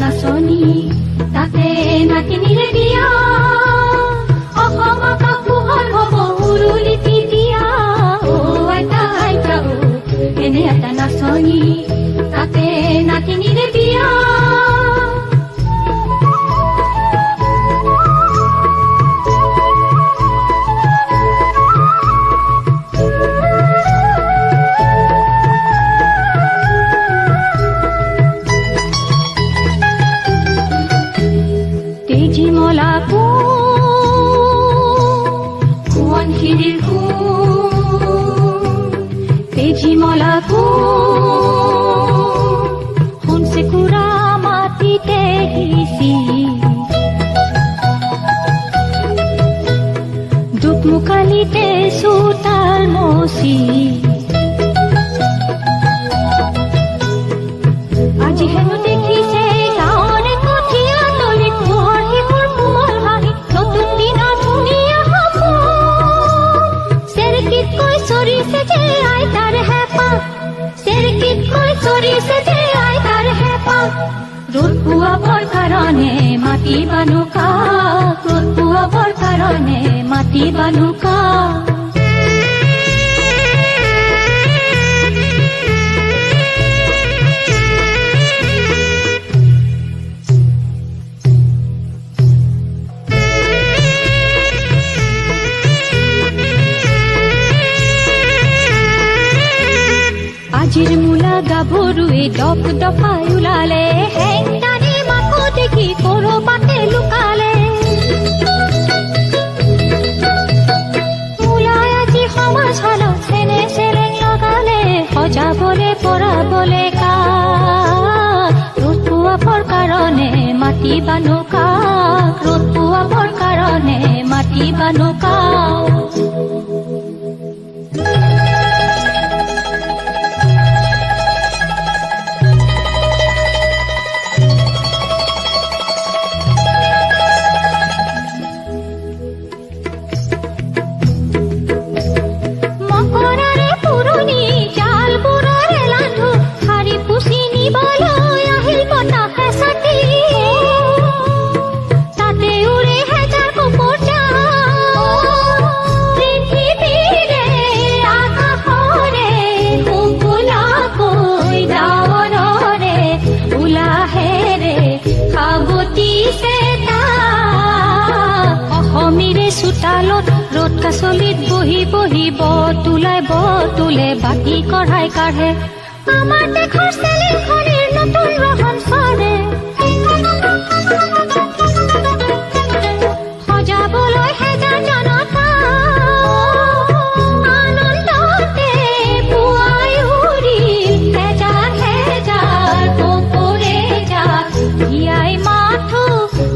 নাচনী তাতে নাতিনিৰে বিয়া অসম আকাশ পোহৰ হ'ব উৰুলিটি দিয়া অ আইতা আইতা অ এনে এটা নাচনী তাতে নাতিনিৰে বিয়া মুকালিতে সুতাৰ মসি আজি হেনো দেখিছে গাঁৱৰে কঠীয়া তলিত পোহৰ শিশুৰ কোমল হাঁহি নতুন দিনৰ ধুনীয়া সপোন চেৰেকীতকৈ চৰিছে যে আইতাৰ হেঁপাহ চেৰেকীতকৈ চৰিছে যে আইতাৰ হেঁপাহ ৰ'দ পুৱাবৰ কাৰণে মাটি বানুকা ৰ'দ পুৱাবৰ কাৰণে মাটি বানুকা আজিৰ মূলা গাভৰুৱে দপ দপাই ওলালে হেংদানি মাকো দেখি কৰবাতে লুকালে সজাবলে পৰাবলে কা ৰ'দ পুৱাবৰ কাৰণে মাটি বানুকা ৰ'দ পুৱাবৰ কাৰণে মাটি বানুকা চোতালত ৰ'দ কাচলিত বহি বহি বতুলে বাতি কঢ়াই কাঢ়ে আমাৰ দেশৰ চেলিখনিৰ নতুন ৰহন চৰে সজাবলৈ হেজাৰ জনতা আনন্দতে পুৱাই উৰিল হেজাৰ হেজাৰ কুকুৰে জাক জীয়াই মাথো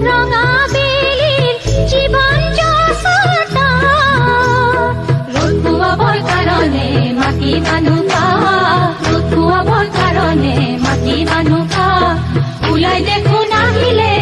ৰঙা বেলিৰ জীৱন মাটি বানুকা ৰ'দ পুৱাবৰ কাৰণে মাটি বানুকা ওলাই দেখোন আহিলে